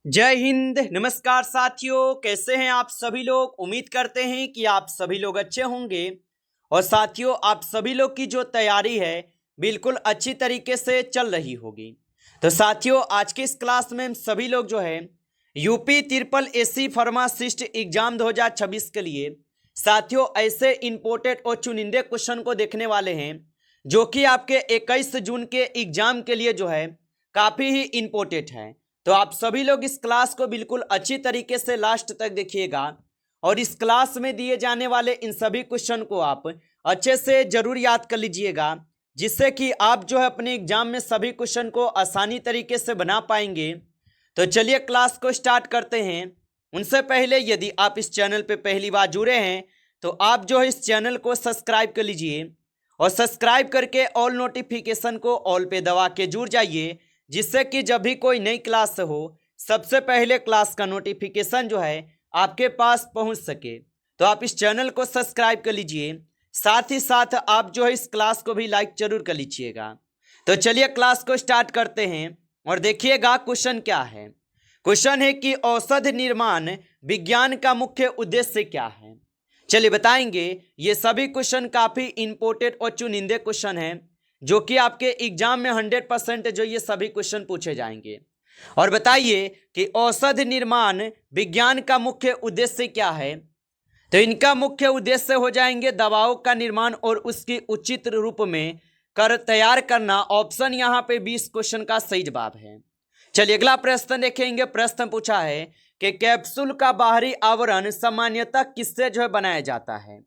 जय हिंद। नमस्कार साथियों, कैसे हैं आप सभी लोग। उम्मीद करते हैं कि आप सभी लोग अच्छे होंगे। और साथियों, आप सभी लोग की जो तैयारी है बिल्कुल अच्छी तरीके से चल रही होगी। तो साथियों, आज के इस क्लास में हम सभी लोग जो है UP triple AC pharmacist exam 2026 के लिए साथियों ऐसे इंपोर्टेंट और चुनिंदे क्वेश्चन को देखने वाले हैं जो कि आपके 21 जून के एग्जाम के लिए जो है काफ़ी ही इंपोर्टेंट है। तो आप सभी लोग इस क्लास को बिल्कुल अच्छी तरीके से लास्ट तक देखिएगा और इस क्लास में दिए जाने वाले इन सभी क्वेश्चन को आप अच्छे से जरूर याद कर लीजिएगा, जिससे कि आप जो है अपने एग्जाम में सभी क्वेश्चन को आसानी तरीके से बना पाएंगे। तो चलिए क्लास को स्टार्ट करते हैं। उनसे पहले यदि आप इस चैनल पे पहली बार जुड़े हैं तो आप जो है इस चैनल को सब्सक्राइब कर लीजिए और सब्सक्राइब करके ऑल नोटिफिकेशन को ऑल पे दबा के जुड़ जाइए, जिससे कि जब भी कोई नई क्लास हो सबसे पहले क्लास का नोटिफिकेशन जो है आपके पास पहुंच सके। तो आप इस चैनल को सब्सक्राइब कर लीजिए, साथ ही साथ आप जो है इस क्लास को भी लाइक जरूर कर लीजिएगा। तो चलिए क्लास को स्टार्ट करते हैं और देखिएगा क्वेश्चन क्या है। क्वेश्चन है कि औषध निर्माण विज्ञान का मुख्य उद्देश्य क्या है। चलिए बताएंगे। ये सभी क्वेश्चन काफी इंपोर्टेंट और चुनिंदे क्वेश्चन हैं जो कि आपके एग्जाम में 100% जो ये सभी क्वेश्चन पूछे जाएंगे। और बताइए कि औषध निर्माण विज्ञान का मुख्य उद्देश्य क्या है। तो इनका मुख्य उद्देश्य हो जाएंगे दवाओं का निर्माण और उसकी उचित रूप में कर तैयार करना। ऑप्शन यहाँ पे 20 क्वेश्चन का सही जवाब है। चलिए अगला प्रश्न देखेंगे। प्रश्न पूछा है कि कैप्सूल का बाहरी आवरण सामान्यतः किससे जो है बनाया जाता है।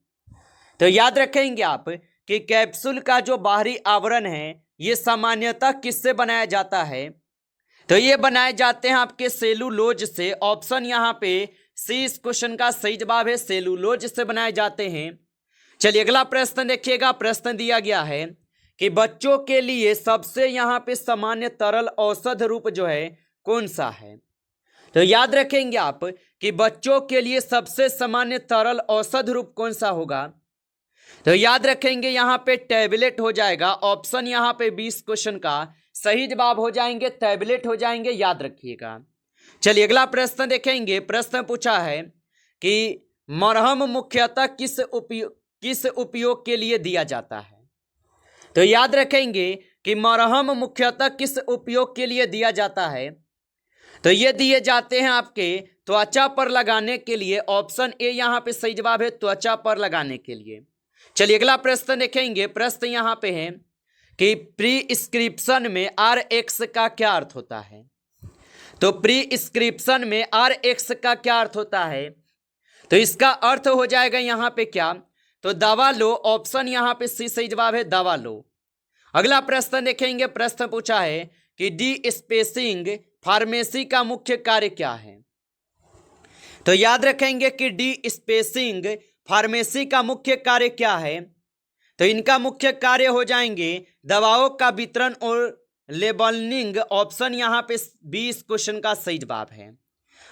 तो याद रखेंगे आप कि कैप्सूल का जो बाहरी आवरण है ये सामान्यतः किससे बनाया जाता है। तो ये बनाए जाते हैं आपके सेलुलोज से। ऑप्शन यहाँ पे सी इस क्वेश्चन का सही जवाब है, सेलुलोज से बनाए जाते हैं। चलिए अगला प्रश्न देखिएगा। प्रश्न दिया गया है कि बच्चों के लिए सबसे यहाँ पे सामान्य तरल औषध रूप जो है कौन सा है। तो याद रखेंगे आप कि बच्चों के लिए सबसे सामान्य तरल औषध रूप कौन सा होगा। तो याद रखेंगे यहाँ पे टैबलेट हो जाएगा। ऑप्शन यहाँ पे 20 क्वेश्चन का सही जवाब हो जाएंगे, टैबलेट हो जाएंगे, याद रखिएगा। चलिए अगला प्रश्न देखेंगे। प्रश्न पूछा है कि मरहम मुख्यतः किस उपयोग के लिए दिया जाता है। तो याद रखेंगे कि मरहम मुख्यतः किस उपयोग के लिए दिया जाता है। तो ये दिए जाते हैं आपके त्वचा पर लगाने के लिए। ऑप्शन ए यहाँ पे सही जवाब है, त्वचा पर लगाने के लिए। चलिए अगला प्रश्न देखेंगे। प्रश्न यहाँ पे है कि प्रिस्क्रिप्शन में RX का क्या अर्थ होता है। तो प्रिस्क्रिप्शन में RX का क्या अर्थ होता है। तो इसका अर्थ हो जाएगा यहाँ पे क्या, तो दवा लो। ऑप्शन यहाँ पे सी सही जवाब है, दवा लो। अगला प्रश्न देखेंगे। प्रश्न पूछा है कि डी स्पेसिंग फार्मेसी का मुख्य कार्य क्या है। तो याद रखेंगे कि डी स्पेसिंग फार्मेसी का मुख्य कार्य क्या है। तो इनका मुख्य कार्य हो जाएंगे दवाओं का वितरण और लेबलिंग। ऑप्शन यहाँ पे 20 क्वेश्चन का सही जवाब है।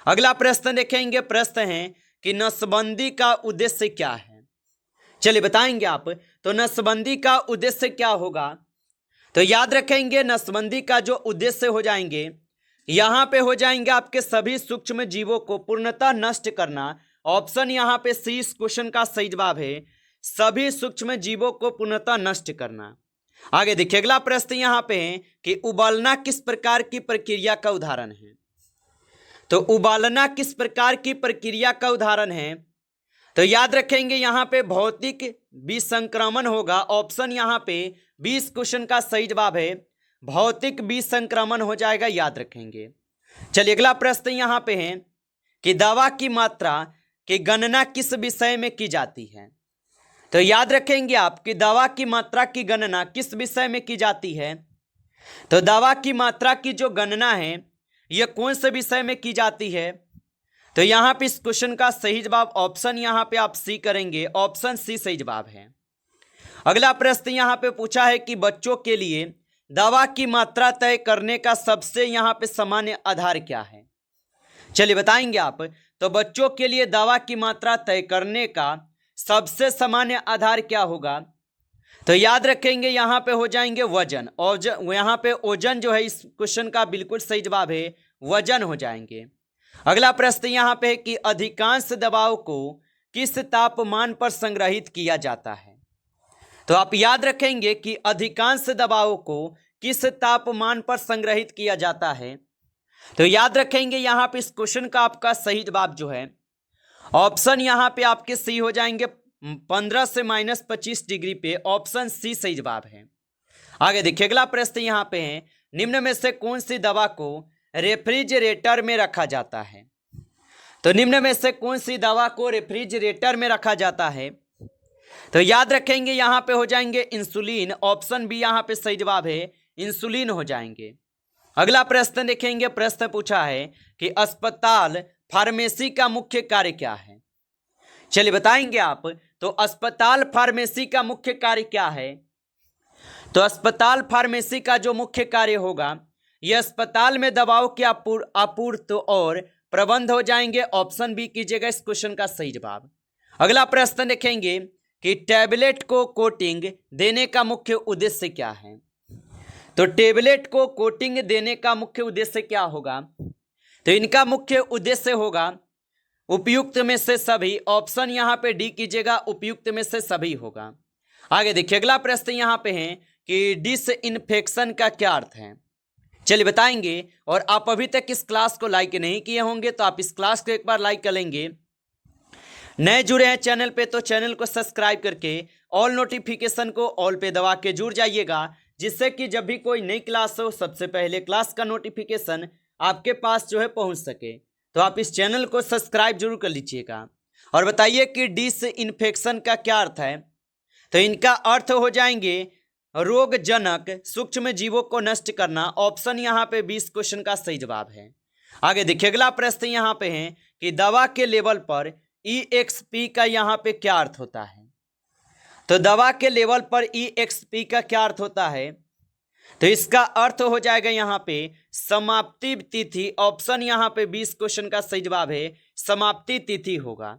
अगला प्रश्न देखेंगे। प्रश्न है कि नसबंदी का उद्देश्य क्या है। चलिए बताएंगे आप। तो नसबंदी का उद्देश्य क्या होगा। तो याद रखेंगे नसबंदी का जो उद्देश्य हो जाएंगे यहाँ पे हो जाएंगे आपके सभी सूक्ष्म जीवों को पूर्णतः नष्ट करना। ऑप्शन यहाँ पे सी इस क्वेश्चन का सही जवाब है, सभी सूक्ष्म जीवों को पूर्णतः नष्ट करना। आगे देखिए अगला प्रश्न यहाँ पे है कि उबालना किस प्रकार की प्रक्रिया का उदाहरण है। तो उबालना किस प्रकार की प्रक्रिया का उदाहरण है। तो याद रखेंगे यहाँ पे भौतिक विसंक्रमण होगा। ऑप्शन यहाँ पे 20 क्वेश्चन का सही जवाब है, भौतिक विसंक्रमण हो जाएगा, याद रखेंगे। चलिए अगला प्रश्न यहाँ पे है कि दवा की मात्रा की गणना किस विषय में की जाती है। तो याद रखेंगे आप कि दवा की मात्रा की गणना किस विषय में की जाती है। तो दवा की मात्रा की जो गणना है यह कौन से विषय में की जाती है। तो यहाँ पे इस क्वेश्चन का सही जवाब ऑप्शन यहाँ पे आप सी करेंगे, ऑप्शन सी सही जवाब है। अगला प्रश्न यहाँ पे पूछा है कि बच्चों के लिए दवा की मात्रा तय करने का सबसे यहाँ पे सामान्य आधार क्या है। चलिए बताएंगे आप। तो बच्चों के लिए दवा की मात्रा तय करने का सबसे सामान्य आधार क्या होगा। तो याद रखेंगे यहाँ पे हो जाएंगे वजन। और यहाँ पे ओजन जो है इस क्वेश्चन का बिल्कुल सही जवाब है, वजन हो जाएंगे। अगला प्रश्न यहाँ पे है कि अधिकांश दबाव को किस तापमान पर संग्रहित किया जाता है। तो आप याद रखेंगे कि अधिकांश दबाव को किस तापमान पर संग्रहित किया जाता है। तो याद रखेंगे यहाँ पे इस क्वेश्चन का आपका सही जवाब जो है ऑप्शन यहाँ पे आपके सी हो जाएंगे 15 से -25 डिग्री पे, ऑप्शन सी सही जवाब है। आगे देखिए अगला प्रश्न यहाँ पे है, निम्न में से कौन सी दवा को रेफ्रिजरेटर में रखा जाता है। तो निम्न में से कौन सी दवा को रेफ्रिजरेटर में रखा जाता है। तो याद रखेंगे यहाँ पे हो जाएंगे इंसुलिन, ऑप्शन बी यहाँ पे सही जवाब है, इंसुलिन हो जाएंगे। अगला प्रश्न देखेंगे, प्रश्न पूछा है कि अस्पताल फार्मेसी का मुख्य कार्य क्या है। चलिए बताएंगे आप। तो अस्पताल फार्मेसी का मुख्य कार्य क्या है। तो अस्पताल फार्मेसी का जो मुख्य कार्य होगा यह अस्पताल में दवाओं की आपूर्ति और प्रबंध हो जाएंगे, ऑप्शन बी कीजिएगा इस क्वेश्चन का सही जवाब। अगला प्रश्न देखेंगे कि टैबलेट को कोटिंग देने का मुख्य उद्देश्य क्या है। तो टैबलेट को कोटिंग देने का मुख्य उद्देश्य क्या होगा। तो इनका मुख्य उद्देश्य होगा उपयुक्त में से सभी, ऑप्शन यहाँ पे डी कीजिएगा, उपयुक्त में से सभी होगा। आगे देखिए अगला प्रश्न यहाँ पे है कि डिसइंफेक्शन का क्या अर्थ है। चलिए बताएंगे। और आप अभी तक इस क्लास को लाइक नहीं किए होंगे तो आप इस क्लास को एक बार लाइक कर लेंगे। नए जुड़े हैं चैनल पे तो चैनल को सब्सक्राइब करके ऑल नोटिफिकेशन को ऑल पे दबा के जुड़ जाइएगा, जिससे कि जब भी कोई नई क्लास हो सबसे पहले क्लास का नोटिफिकेशन आपके पास जो है पहुंच सके। तो आप इस चैनल को सब्सक्राइब जरूर कर लीजिएगा। और बताइए कि डिसइंफेक्शन का क्या अर्थ है। तो इनका अर्थ हो जाएंगे रोगजनक सूक्ष्म जीवों को नष्ट करना, ऑप्शन यहाँ पे 20 क्वेश्चन का सही जवाब है। आगे देखिए अगला प्रश्न यहाँ पे है कि दवा के लेवल पर EXP का यहाँ पे क्या अर्थ होता है। तो दवा के लेवल पर EXP का क्या अर्थ होता है। तो इसका अर्थ हो जाएगा यहाँ पे समाप्ति तिथि, ऑप्शन यहाँ पे 20 क्वेश्चन का सही जवाब है, समाप्ति तिथि होगा।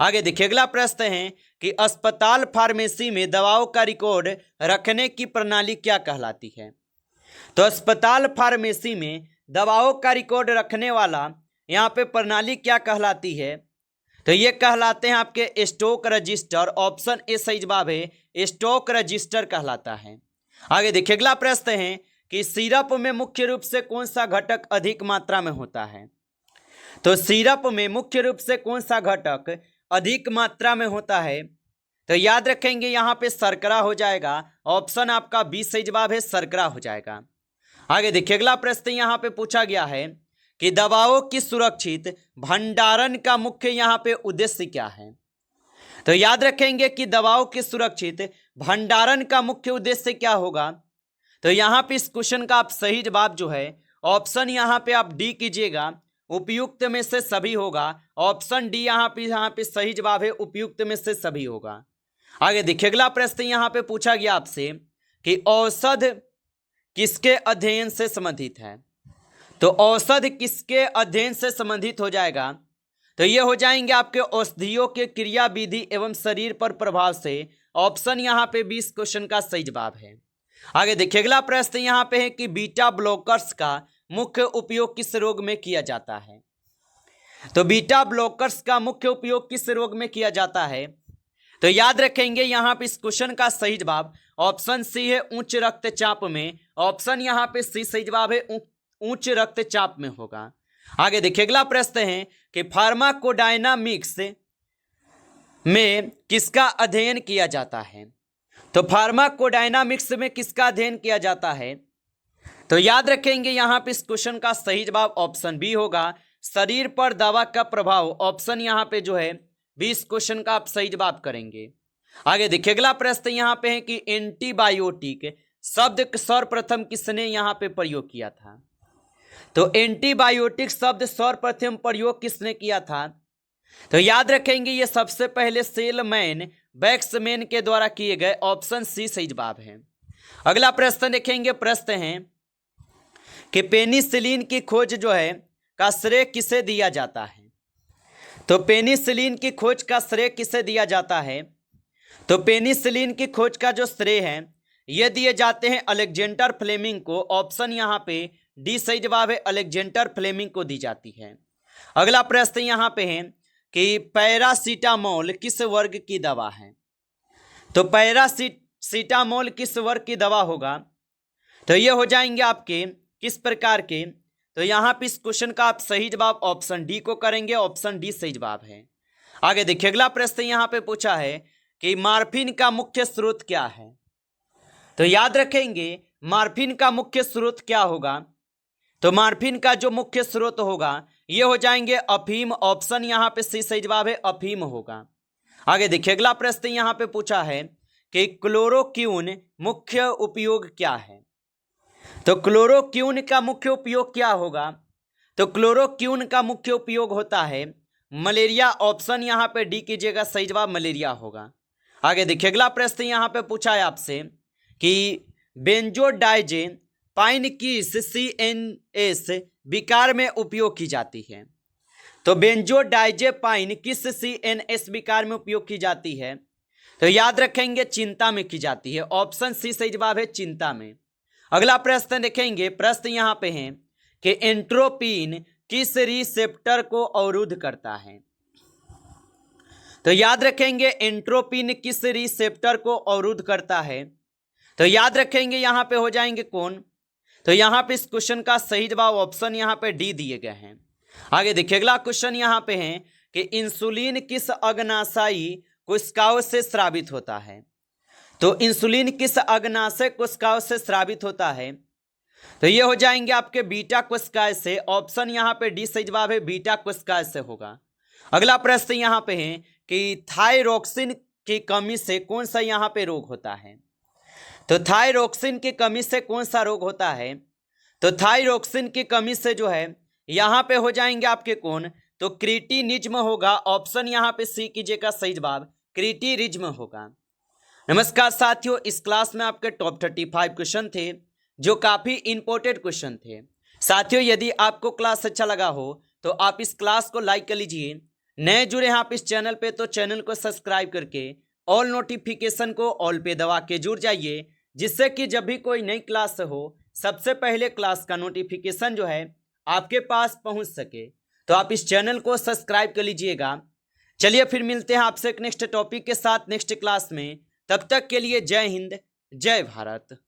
आगे देखिए अगला प्रश्न है कि अस्पताल फार्मेसी में दवाओं का रिकॉर्ड रखने की प्रणाली क्या कहलाती है। तो अस्पताल फार्मेसी में दवाओं का रिकॉर्ड रखने वाला यहाँ पे प्रणाली क्या कहलाती है। तो ये कहलाते हैं आपके स्टॉक रजिस्टर, ऑप्शन ए सही जवाब है, स्टॉक रजिस्टर कहलाता है। आगे देखिए अगला प्रश्न है कि सिरप में मुख्य रूप से कौन सा घटक अधिक मात्रा में होता है। तो सिरप में मुख्य रूप से कौन सा घटक अधिक मात्रा में होता है। तो याद रखेंगे यहाँ पे शर्करा हो जाएगा, ऑप्शन आपका बी सही जवाब है, शर्करा हो जाएगा। आगे देखिए अगला प्रश्न यहाँ पे पूछा गया है कि दवाओं की सुरक्षित भंडारण का मुख्य यहाँ पे उद्देश्य क्या है। तो याद रखेंगे कि दवाओं के सुरक्षित भंडारण का मुख्य उद्देश्य क्या होगा। तो यहाँ पे इस क्वेश्चन का आप सही जवाब जो है ऑप्शन यहाँ पे आप डी कीजिएगा, उपयुक्त में से सभी होगा, ऑप्शन डी यहाँ पे सही जवाब है, उपयुक्त में से सभी होगा। आगे देखिए अगला प्रश्न यहाँ पे पूछा गया आपसे कि औषध किसके अध्ययन से संबंधित है। तो औषध किसके अध्ययन से संबंधित हो जाएगा। तो ये हो जाएंगे आपके औषधियों के क्रिया विधि एवं शरीर पर प्रभाव से, ऑप्शन यहाँ पे 20 क्वेश्चन का सही जवाब है। आगे देखिए अगला प्रश्न यहाँ पे है कि बीटा ब्लॉकर्स का मुख्य उपयोग किस रोग में किया जाता है। तो बीटा ब्लॉकर्स का मुख्य उपयोग किस रोग में किया जाता है। तो याद रखेंगे यहाँ पे इस क्वेश्चन का सही जवाब ऑप्शन सी है, उच्च रक्तचाप में, ऑप्शन यहाँ पे सी सही जवाब है, उच्च रक्तचाप में होगा। आगे देखिए अगला प्रश्न है कि फार्माकोडायनामिक्स में किसका अध्ययन किया जाता है। तो फार्माकोडायनामिक्स में किसका अध्ययन किया जाता है। तो याद रखेंगे यहाँ पे इस क्वेश्चन का सही जवाब ऑप्शन बी होगा, शरीर पर दवा का प्रभाव, ऑप्शन यहाँ पे जो है 20 क्वेश्चन का आप सही जवाब करेंगे। आगे देखिए अगला प्रश्न यहाँ पे है कि एंटीबायोटिक शब्द सर्वप्रथम किसने यहाँ पे प्रयोग किया था। तो एंटीबायोटिक शब्द सर्वप्रथम प्रयोग किसने किया था। तो याद रखेंगे ये सबसे पहले सेलमैन बैक्समैन के द्वारा किए गए, ऑप्शन सी सही जवाब है। अगला प्रश्न देखेंगे, प्रश्न है कि पेनिसिलिन की खोज जो है का श्रेय किसे दिया जाता है। तो पेनिसिलिन की खोज का श्रेय किसे दिया जाता है। तो पेनिसिलिन की खोज का जो श्रेय है ये दिए जाते हैं अलेक्जेंडर फ्लेमिंग को, ऑप्शन यहाँ पे डी सही जवाब है, अलेक्जेंडर फ्लेमिंग को दी जाती है। अगला प्रश्न यहाँ पे है कि पैरासीटामोल किस वर्ग की दवा है। तो पैरासीटामोल किस वर्ग की दवा होगा, तो ये हो जाएंगे आपके किस प्रकार के। तो यहाँ पे इस क्वेश्चन का आप सही जवाब ऑप्शन डी को करेंगे, ऑप्शन डी सही जवाब है। आगे देखिए अगला प्रश्न यहाँ पे पूछा है कि मॉर्फिन का मुख्य स्रोत क्या है। तो याद रखेंगे मॉर्फिन का मुख्य स्रोत क्या होगा। तो मॉर्फिन का जो मुख्य स्रोत होगा ये हो जाएंगे अफीम, ऑप्शन यहाँ पे सी सही जवाब है, अफीम होगा। आगे देखिए अगला प्रश्न यहाँ पे पूछा है कि क्लोरोक्वीन मुख्य उपयोग क्या है। तो क्लोरोक्वीन का मुख्य उपयोग क्या होगा। तो क्लोरोक्वीन का मुख्य उपयोग होता है मलेरिया, ऑप्शन यहाँ पे डी कीजिएगा, सही जवाब मलेरिया होगा। आगे देखिए अगला प्रश्न यहाँ पे पूछा है आपसे कि बेंजोडाइजेपाइन किस CNS विकार में उपयोग की जाती है। तो बेंजोडाइजेपाइन किस CNS विकार में उपयोग की जाती है। तो याद रखेंगे चिंता में की जाती है, ऑप्शन सी सही जवाब है, चिंता में। अगला प्रश्न देखेंगे, प्रश्न यहाँ पे है कि एंट्रोपिन किस रिसेप्टर को अवरुद्ध करता है। तो याद रखेंगे एंट्रोपिन किस रिसेप्टर को अवरुद्ध करता है। तो याद रखेंगे यहाँ पे हो जाएंगे कौन। तो यहाँ पे इस क्वेश्चन का सही जवाब ऑप्शन यहाँ पे डी दिए गए हैं। आगे देखिए अगला क्वेश्चन यहाँ पे है कि इंसुलिन किस अग्नाशयी कोशिकाओं से स्रावित होता है। तो इंसुलिन किस अग्नाशय कोशिकाओं से स्रावित होता है। तो ये हो जाएंगे आपके बीटा कोशिकाएं से, ऑप्शन यहाँ पे डी सही जवाब है, बीटा कोशिकाएं से होगा। अगला प्रश्न यहाँ पे है कि थायरोक्सिन की कमी से कौन सा यहाँ पे रोग होता है। तो थायरोक्सिन की कमी से कौन सा रोग होता है। तो थायरोक्सिन की कमी से जो है यहाँ पे हो जाएंगे आपके कौन, तो क्रिटिनिज्म होगा, ऑप्शन यहाँ पे सी कीजिएगा, सही जवाब क्रिटिनिज्म होगा। नमस्कार साथियों, इस क्लास में आपके टॉप 35 क्वेश्चन थे जो काफ़ी इंपॉर्टेंट क्वेश्चन थे। साथियों यदि आपको क्लास अच्छा लगा हो तो आप इस क्लास को लाइक कर लीजिए। नए जुड़े हैं आप इस चैनल पे तो चैनल को सब्सक्राइब करके ऑल नोटिफिकेशन को ऑल पे दबा के जुड़ जाइए, जिससे कि जब भी कोई नई क्लास हो सबसे पहले क्लास का नोटिफिकेशन जो है आपके पास पहुंच सके। तो आप इस चैनल को सब्सक्राइब कर लीजिएगा। चलिए फिर मिलते हैं आपसे एक नेक्स्ट टॉपिक के साथ नेक्स्ट क्लास में। तब तक के लिए जय हिंद, जय भारत।